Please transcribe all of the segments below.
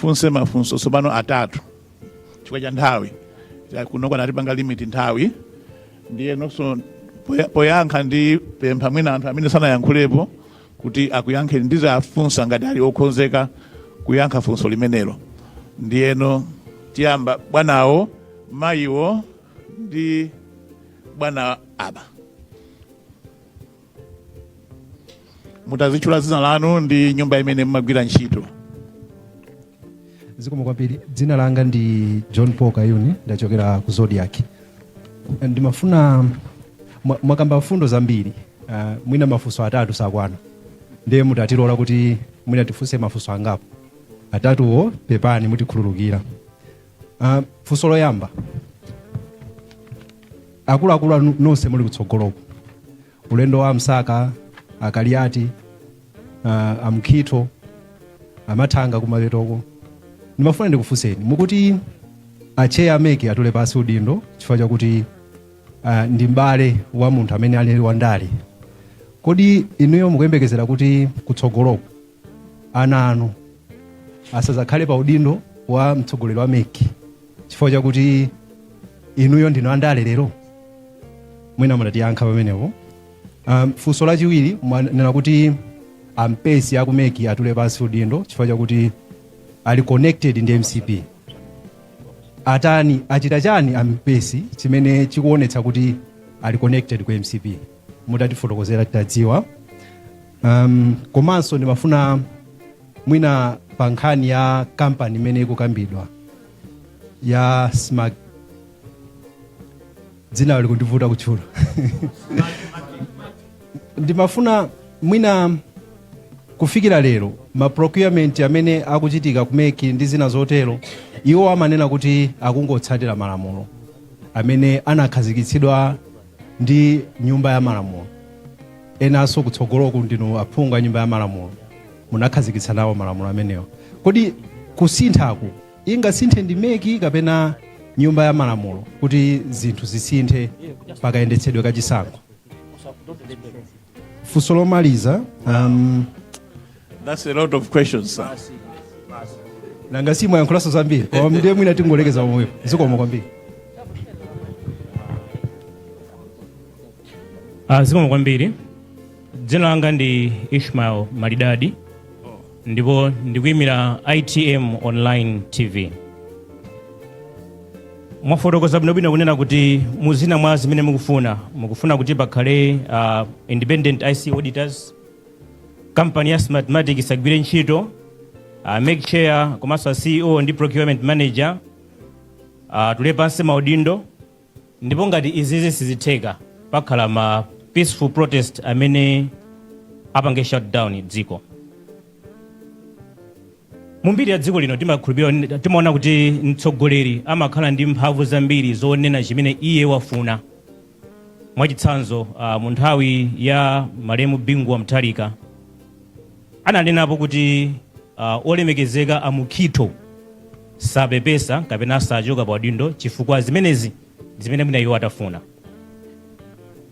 funse mafunso sobano atatu chifukwa cha nthawi kunokwa natipanga limiti nthawi ndiye nonso poyankha ndi pempha mwina anthu amene sanayankhulepo kuti akuyankheni ndizo afunsa ngati ali okhonzeka kuyankha funso limenelo. Ndiyeno tiyamba bwanawo mayiwo ndi bwana aba. Mutazitchula dzina lanu ndi nyumba imene mmagwira ntchito. Zikomo kwambiri. Dzina langa ndi John Paul Kayuni, ndachokera ku Zodiac. Ndimafuna mwakamba fundo zambiri, mwina mafunso atatu sakwana. Ndiye mutatilola kuti mwina tifunse mafunso angapo. Atatuwo pepani mutikhululukira. Funso loyamba. Akuluakulu nonse muli kutsogoloko. Ulendo wa MSAKA, KALIATI, MUKHITO, NAMATHANGA kumapetoko. Ndimafuna ndikufunseni mukuti acheya ameke atole pasi udindo chifukwa chakuti ndi mbale wa munthu amene ali wandale. Kodi inuyo mukuyembekezera kuti kutsogoloko ana anu asazakhale pa udindo wa mtsogoleri wa meki chifukwa chakuti inuyo ndinu andale lero? Mwina mutatiyankha pamenepo. Funso lachiwiri mwanena kuti ampesi akumeki atule pasi udindo chifukwa chakuti ali connected ndi MCP. Atani achita chani ampesi chimene chikuonetsa kuti ali connected ku MCP? Mutatifotokozera titadziwa. Komanso ndimafuna mwina pa nkhani ya kampani imene ikukambidwa ya Smart, dzina likundivuta kutchula. Ndimafuna mwina kufikira lero ma procurement amene akuchitika kumeki ndi zina zotero, iwo amanena kuti akungotsatira malamulo amene anakhazikitsidwa ndi nyumba ya malamulo. Enanso kutsogoloko ndinu aphungu a nyumba ya malamulo munakhazikitsa nawo malamulo amenewo. Kodi kusinthaku ingasinthe ndi meki kapena nyumba ya malamulo kuti zinthu zisinthe pakayendetsedwe kachisankho? Funso lomaliza. That's a lot of questions, sir. Nanga simu yankulaso zambiri. Kwa ndiye mwina tingolekeza omwe. Zikomo kwambiri. Zikomo kwambiri. Dzina langa ndi Ishmael Malidadi. Ndipo ndikuyimira ITM Online TV. Mwafotokoza bwinobwino kunena kuti muzina mwa zimene mukufuna kuti pakhale independent IC auditors, company ya Smartmatic isagwire ntchito, make chair komanso CEO ndi procurement manager tule pansi maudindo, ndipo ngati izizi sizitheka pakhala ma peaceful protest amene apange shutdown dziko. Mumbiri ya dziko lino timaona kuti mtsogoleri amakhala ndi mphamvu zambiri zonena chimene iye wafuna. Mwachitsanzo mu nthawi ya malemu Bingu wa Mutharika ananenapo kuti olemekezeka a MUKHITO sapepesa kapena sachoka pa udindo chifukwa zimenezi zimene mwina iwo atafuna.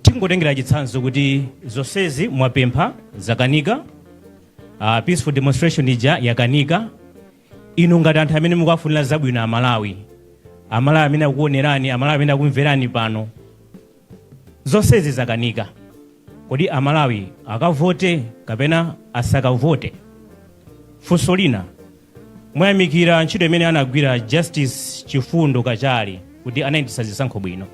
Tingotengera chitsanzo kuti zonsezi mwapempha zakanika, peaceful demonstration ija yakanika. Inu ngati anthu amene mukuwafunira zabwino Amalawi amene akuonerani, Amalawi amene akumverani pano, zonsezi zakanika. Kodi Amalawi akavote kapena asakavote? Funso lina, mwayamikira ntchito imene anagwira Justice Chifundo Kachali kuti anayendetsa zisankho bwino.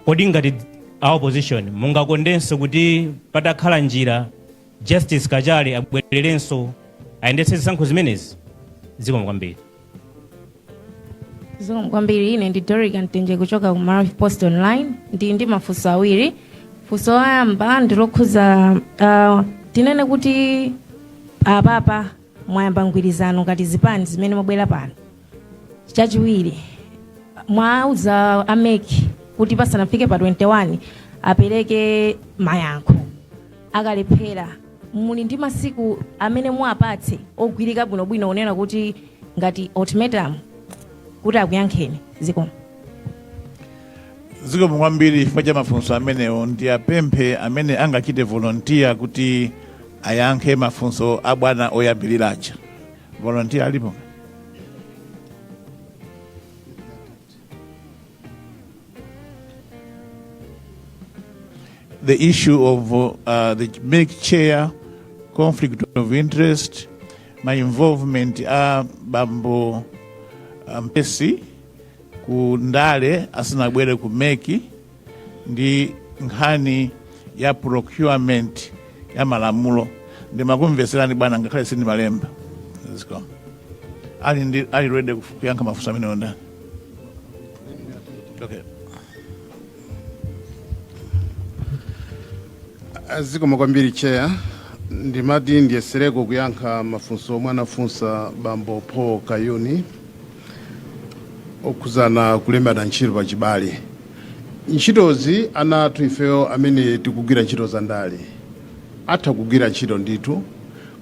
Kodi ngati opposition mungakondenso kuti patakhala njira Justice Kachali abwererenso ayendetse zisankho zimenezi? Zikomo kwambiri. Zikomo kwambiri. Ine ndi Dorica Ntenje kuchoka ku Malawi Post Online. Ndi mafunso awiri. Funso loyamba ndilokhuza tinene kuti apapa mwayamba mgwirizano ngati zipani zimene mabwera pano. Chachiwiri, mwauza ameki kuti pasanafike pa 21 apereke mayankho. Akalephera muli ndi masiku amene muapatse ogwirika bwinobwino onena kuti ngati ultimatum kuti akuyankheni? Zikomo. Zikomo kwambiri chifukwa cha mafunso amenewo. Ndi apemphe amene angachite volunteer kuti ayankhe mafunso a bwana oyambiriracha. Volunteer alipo. The issue of the make chair, conflict of interest, my involvement bambo mpesi ku ndale asanabwere ku meki ndi nkhani ya procurement ya malamulo ndi makumveserani bwana ngakhale sindi malemba. Ali ready kuyankha mafunso amene onda. Okay. Zikomo kwambiri chair, ndimati ndiyesereko kuyankha mafunso omwe anafunsa bambo Paul Kayuni okuzana kulembana ntchito pa chibale. Ntchitozi anathu ifeyo amene tikugwira ntchito za ndale atha kugwira ntchito ndithu,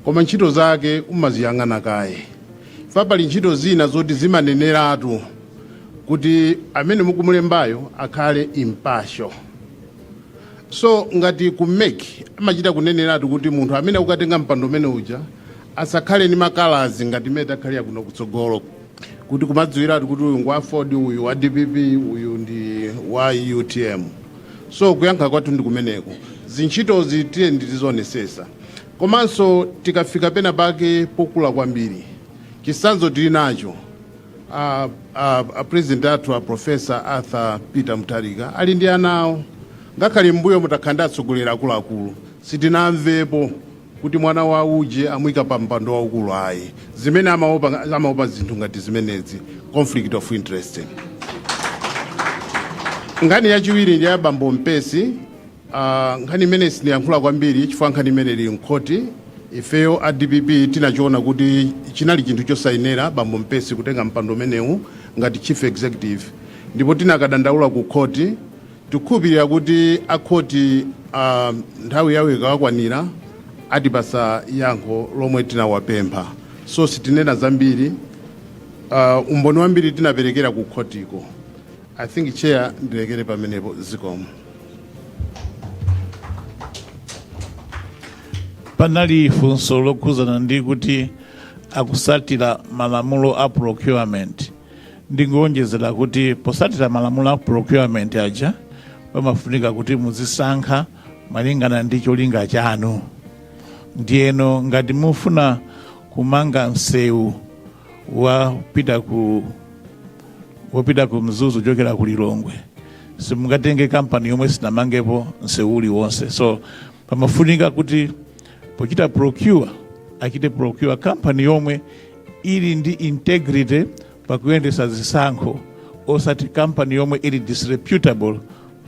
koma ntchito zake umaziyang'ana kaye. Pali ntchito zina zoti zimaneneratu kuti amene mukumulembayo akhale impartial. So ngati kumeki amachita kuneneratu kuti munthu amene akukatenga mpando umene uja asakhale ni makalazi ngati mene takhalira kuno kutsogolo kuti kumadziwiratu kuti uyu ngwa Ford, uyu wa DPP, uyu ndi wa UTM. So kuyankha kwathu ndi kumeneko. Zintchitozi tiye nditizionesesa. Komanso tikafika pena pake pokula kwambiri. Chisanzo tili nacho. President athu Professor Arthur Peter Mutharika ali ndi anawo. Ngakhale mbuyo mutakhala atsogolera akuluakulu sitinamvepo kuti mwana wa uje amuyika pa mpando waukulu ayi. Zimene amaopa zinthu ngati zimenezi, conflict of interest. Nkhani yachiwiri ndi ya bambo Mpesi. Nkhani imene siniyankhula kwambiri chifukwa nkhani imene ili mkhoti. Ifeyo a DPP tinachiona kuti chinali chinthu chosayenera bambo Mpesi kutenga mpando umenewu ngati chief executive, ndipo tinakadandaula ku khoti. Tikupirira kuti akhoti nthawi yawo ikakwanira atipasa yankho lomwe tinawapempha. So sitinena zambiri, umboni wambiri tinaperekera ku khotiko. I think chair ndirekere pamenepo. Zikomo. Panali funso lokhuzana ndi kuti akusatira malamulo a procurement. Ndingonjezera kuti posatira malamulo a procurement aja pamafunika kuti muzisankha malingana ndi cholinga chanu. Ndiyeno ngati mufuna kumanga msewu wopita ku Mzuzu chokera ku Lilongwe, simungatenge kampani yomwe sinamangepo msewu uliwonse. So pamafunika kuti pochita procure achite procure kampani yomwe ili ndi integrity pakuyendesa zisankho, osati kampani yomwe ili disreputable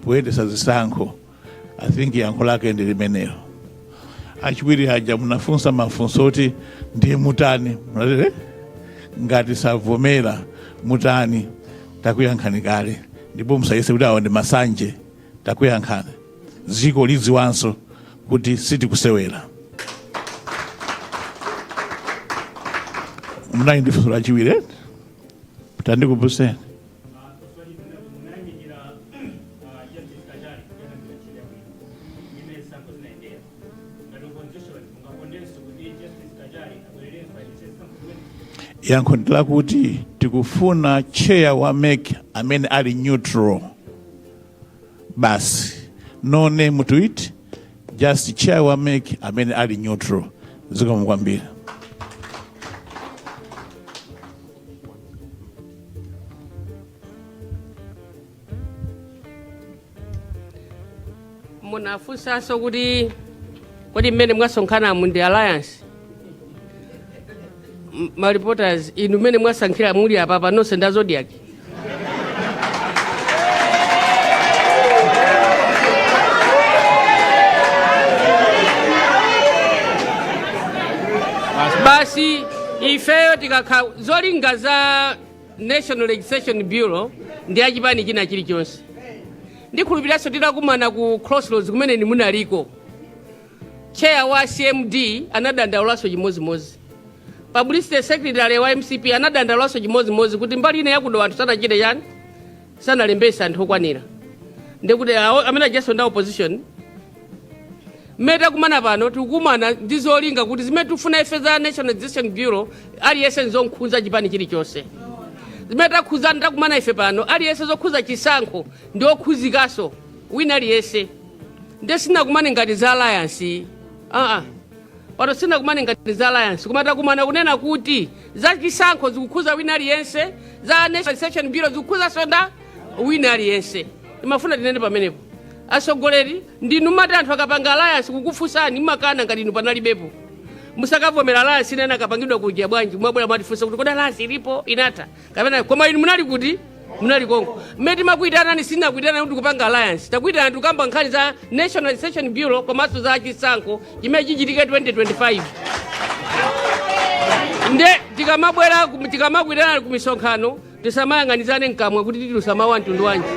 kuyendesa zisankho. I think yankho lake ndi limenelo. Achiwiri haja munafunsa mafunso oti ndiye mutani, ngati savomera mutani takuyankhani kale, ndipo musayese kuti awo ndi masanje takuyankhani. Ziko lidziwanso kuti sitikusewera. Mnali ndi funso lachiwiri tandikupuseni. Yankho ndila kuti tikufuna chair wa MEC amene ali neutral. Basi. No name to it. Just chair wa MEC amene ali neutral. Zikomo kwambiri. Munafunsa so kuti mmene mwasonkhana mu ndi alliance. My reporters inu mmene mwasankhira muli apa panonse nda Zodiac. Basi ifeyo tikakha zolinga za National Legislation Bureau ndi achipani china chilichonse. Ndikhulupiriranso titakumana ku Crossroads kumene ni munaliko. Chair wa CMD anadandaulaso chimozimozi. Publicity Secretary wa MCP anadandaulaso chimozimozi kuti mbali ine yakudo anthu sanachite yani sanalembesa anthu okwanira. Ndikuti amene ajeso nda opposition Meta kumana pano tikumana ndizolinga kuti zimene tifuna ife za National Examination Bureau aliyense nzokhuza chipani chilichonse. Zimene takhuza ndakumana ife pano aliyense zokhuza chisankho ndi okhuzikaso wina aliyense. Ndesina kumane ngati za alliance. Pano sina kumane ngati za alliance. Koma takumana kunena kuti za chisankho zikukhuza wina aliyense, za National Examination Bureau zikukhuza sonda wina aliyense. Imafuna tinene pamenepo. Asogoleri ndinu mati anthu akapanga alliance kukufunsani makana ngati inu panalibepo. Musakavomera alliance nena kapangidwa kuja bwanji mwabwera mwatifunsa kuti kodi alliance ilipo inata. Kapena koma inu munali kuti munali Kongo. Mmene timakuitana sina kuitana kuti kupanga alliance. Takuitana tukamba nkhani za National Examination Bureau komanso za chisankho chimene chichitike 2025. Nde tikamakuitana ku misonkhano tisamayang'anizane mkamwa kuti tilusamawa mtundu wanji.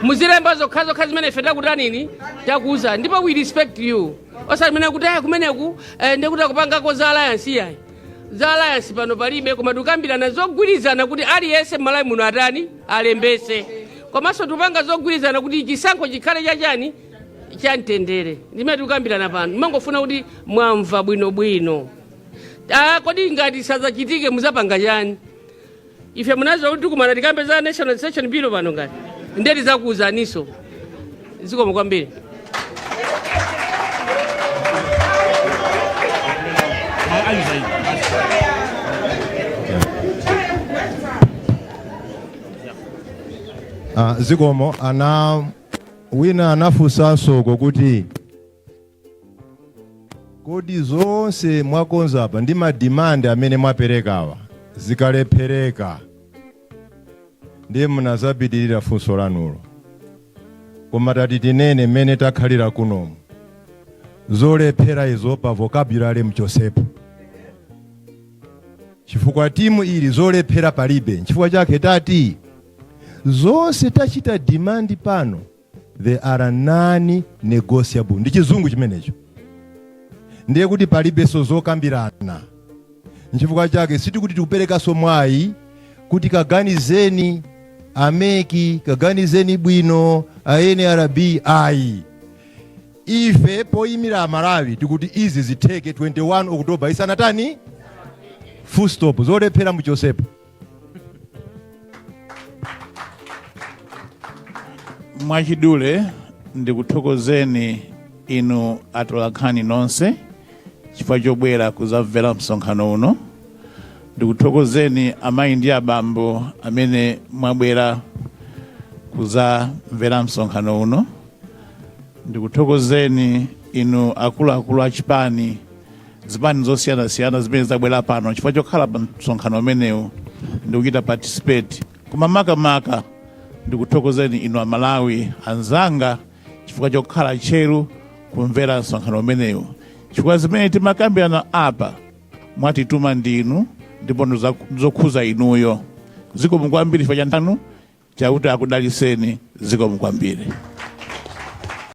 Muzilemba zokhazo zimene ife takutanini takuza ndipo we respect you. Osamene kuti kumeneku ndikuti kupangako za alliance yayi. Za alliance pano palibe koma tukambirana zogwirizana kuti aliyense m'malawi muno atani alembese. Komanso tupanga zogwirizana kuti chisankho chikhale chachani chamtendere. Ndimene tukambirana pano. Mangofuna kuti mwamva bwinobwino. Kodi ngati sazachitike muzapanga chani? Ife munazo kuti kumana tikambe za National Examination Bureau pano ngati. Ndeti zakuuzaniso. Zikomo kwambiri. Zikomo ana wina anafunsanso kuti kodi zonse mwakonza apa ndi madimandi amene mwaperekawa zikalephereka ndiye munazapitirira funso lanulo. Koma tati tinene mmene takhalira kunomu zolephera izo pa vocabulary mchosepo. Chifukwa timu ili zolephera palibe. Chifukwa chake tati zonse tachita demand pano they are non-negotiable. Ndi chizungu chimenecho. Ndiye kuti palibe so zokambirana. Chifukwa chake sitikuti tikupereka somwayi kuti kaganizeni ameki kaganizeni bwino ANRB ayi. Ife poyimira Malawi tikuti izi zitheke 21 Oktoba isanatani full stop zolephera muchosepo. Mwachidule ndikuthokozeni inu atolankhani nonse chifukwa chobwera kuzamvera msonkhano uno. Ndikuthokozeni amayi ndi abambo amene mwabwera kuzamvera msonkhano uno. Ndikuthokozeni inu akuluakulu a chipani zipani zosiyana-siyana zimene zabwera pano chifukwa chokhala pa msonkhano umenewu ndikuchita participate. Koma makamaka ndikuthokozeni inu Amalawi anzanga chifukwa chokhala tcheru kumvera msonkhano umenewu. Chifukwa zimene timakambirana apa mwatituma ndinu ndipo ndizokhuza inuyo. Zikomo kwambiri chifukwa cha nthawi chakuti akudaliseni. Zikomo kwambiri.